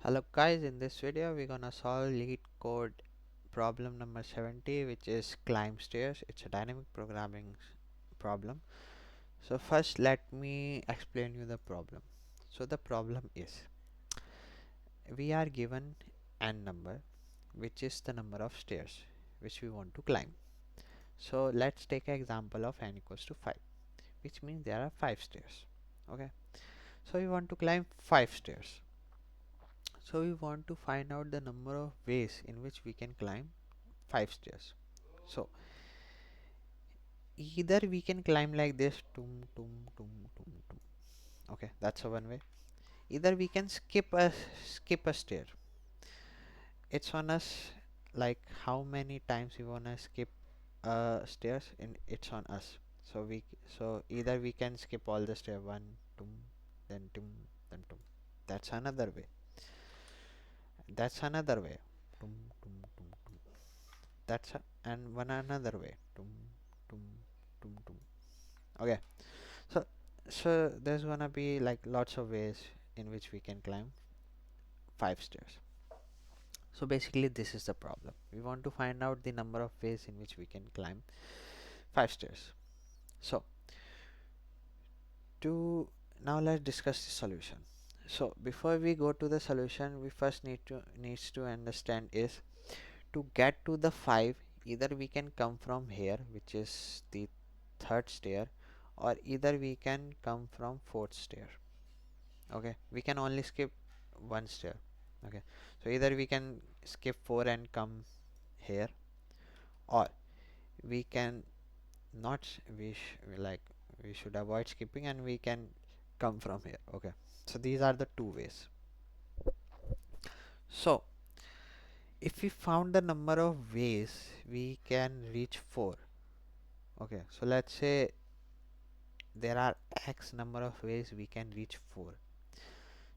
Hello guys, in this video we're gonna solve Leet code problem number 70, which is climb stairs. It's a dynamic programming problem. So first let me explain you the problem. So the problem is we are given n number, which is the number of stairs which we want to climb. So let's take an example of n equals to 5, which means there are 5 stairs. Okay, so we want to climb 5 stairs. So we want to find out the number of ways in which we can climb 5 stairs. So either we can climb like this, tum tum tum tum tum. Okay, that's a one way. Either we can skip a stair. It's on us, like how many times we wanna skip stairs, and it's on us. So either we can skip all the stair, one tum, then tum, then tum. That's another way. That's another way. Tum tum tum tum. And one another way. Tum tum tum tum. Okay. So there's gonna be like lots of ways in which we can climb 5 stairs. So basically this is the problem. We want to find out the number of ways in which we can climb 5 stairs. So to now let's discuss the solution. So before we go to the solution, we first needs to understand is to get to the 5, either we can come from here, which is the third stair, or either we can come from fourth stair. Okay, we can only skip one stair. Okay, so either we can skip 4 and come here, or we can not like we should avoid skipping and we can come from here. Okay, so these are the two ways. So if we found the number of ways we can reach 4. Okay, so let's say there are x number of ways we can reach 4.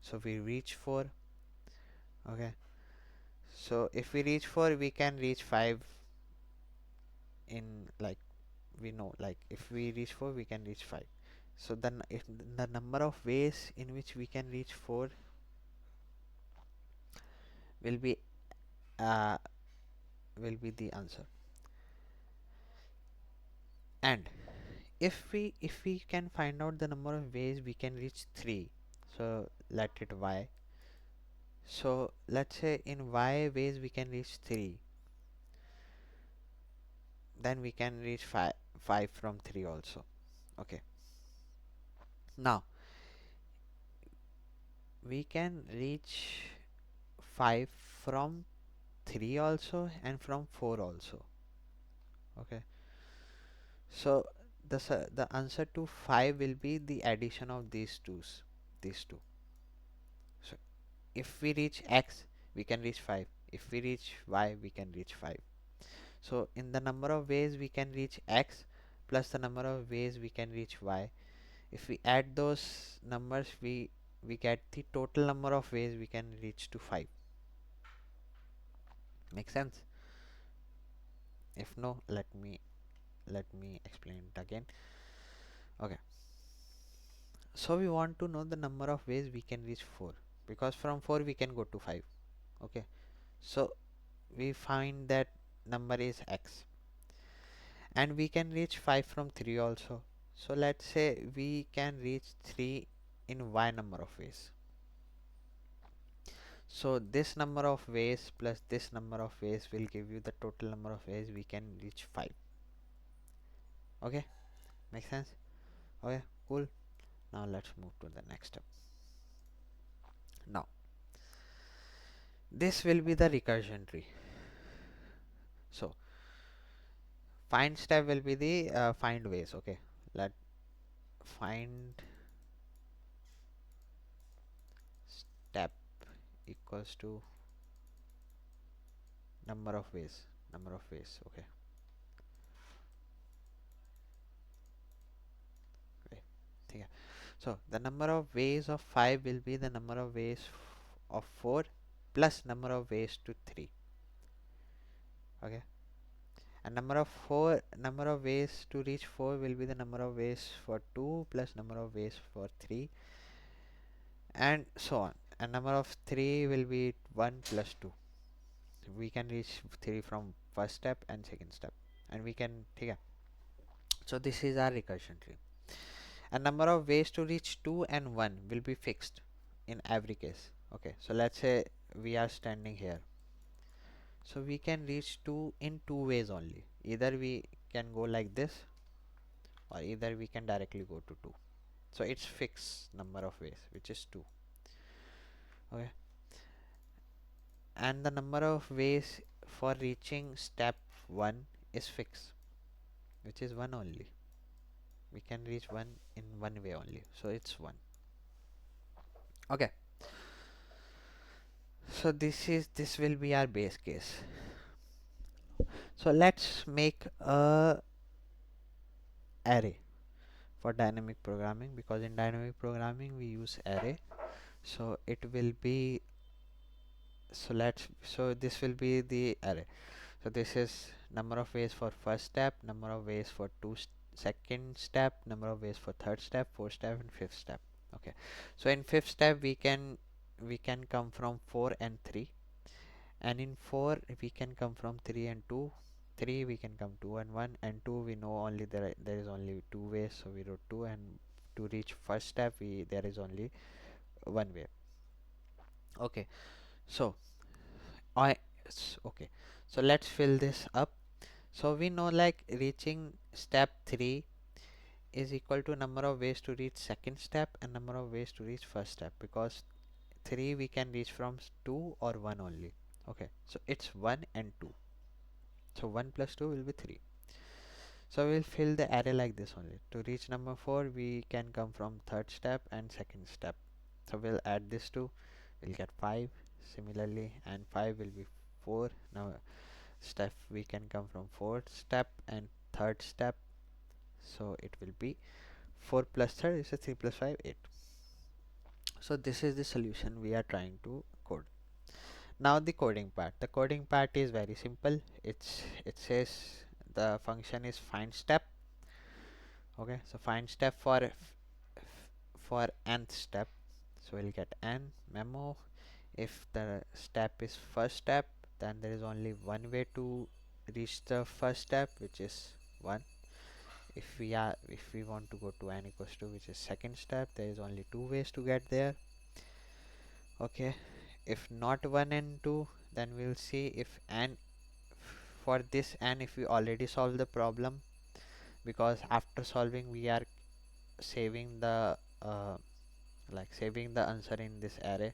So we reach 4. Okay, so if we reach 4, we can reach 5 in, like, we know, like if we reach 4 we can reach 5. So then if the number of ways in which we can reach 4 will be uh, the answer. And if we can find out the number of ways we can reach 3, so let it y. So let's say in y ways we can reach 3, then we can reach 5 from 3 also. Okay, now we can reach 5 from 3 also and from 4 also. Okay, so the answer to 5 will be the addition of these two. So if we reach x, we can reach 5. If we reach y, we can reach 5. So in the number of ways we can reach x plus the number of ways we can reach y, if we add those numbers, we get the total number of ways we can reach to 5. Make sense? If no, let me explain it again. Okay, so we want to know the number of ways we can reach 4, because from 4 we can go to 5. Okay, so we find that number is x, and we can reach 5 from 3 also. So let's say we can reach 3 in y number of ways. So this number of ways plus this number of ways will give you the total number of ways we can reach 5. Okay, make sense? Okay, cool. Now let's move to the next step. Now this will be the recursion tree. So find step will be the find ways. Okay, let find step equals to number of ways. Okay, okay. ठीक है. So the number of ways of 5 will be the number of ways of 4 plus number of ways to 3. Okay, and number of ways to reach 4 will be the number of ways for 2 plus number of ways for 3, and so on. and number of 3 will be 1 plus 2. We can reach 3 from first step and second step, and we can take. So this is our recursion tree. And number of ways to reach 2 and 1 will be fixed in every case. Okay, so let's say we are standing here, so we can reach 2 in two ways only. Either we can go like this, or either we can directly go to 2. So it's fixed number of ways, which is 2. Okay, and the number of ways for reaching step 1 is fixed, which is 1 only. We can reach 1 in one way only, so it's 1. Okay, so this will be our base case. So let's make a array for dynamic programming, because in dynamic programming we use array. So it will be, so this will be the array. So this is number of ways for first step, number of ways for second step, number of ways for third step, fourth step, and fifth step. Okay, so in fifth step we can come from 4 and 3, and in 4 we can come from 3 and 2. 3 we can come 2 and 1, and 2 we know only there is only two ways, so we wrote 2. And to reach first step there is only one way. Okay, so I okay, so let's fill this up. So we know like reaching step 3 is equal to number of ways to reach second step and number of ways to reach first step, because 3 we can reach from 2 or 1 only. Okay, so it's 1 and 2. So 1 plus 2 will be 3. So we'll fill the array like this only. To reach number 4 we can come from third step and second step. So we'll add this 2, we'll get 5 similarly, and 5 will be 4. Now step we can come from fourth step and third step, so it will be 4 plus third is a 3 plus 5 8. So this is the solution we are trying to code. Now the coding part. The coding part is very simple. It says the function is find step. Okay, so find step for nth step. So we'll get n memo. If the step is first step, then there is only one way to reach the first step, which is 1. If we want to go to n equals 2, which is second step, there is only two ways to get there. Okay, if not 1 and 2, then we'll see if n, for this n, if we already solve the problem, because after solving we are saving the saving the answer in this array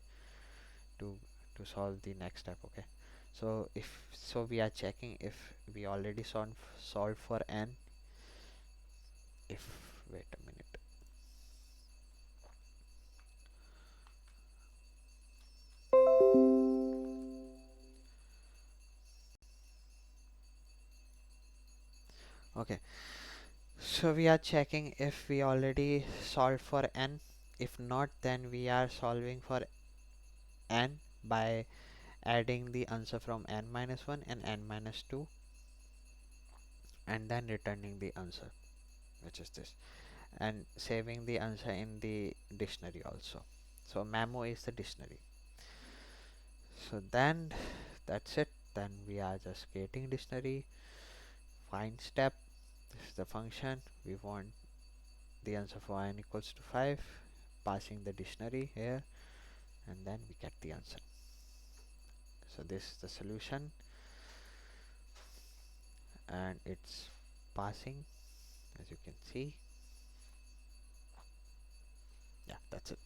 to solve the next step. Okay, so we are checking if we already solved for n. If wait a minute, okay, so we are checking if we already solved for n. If not, then we are solving for n by adding the answer from n minus 1 and n minus 2, and then returning the answer, which is this, and saving the answer in the dictionary also. So memo is the dictionary. So then that's it. Then we are just creating dictionary. Find step, this is the function. We want the answer for n equals to 5, passing the dictionary here, and then we get the answer. So this is the solution, and it's passing, as you can see. Yeah, that's it.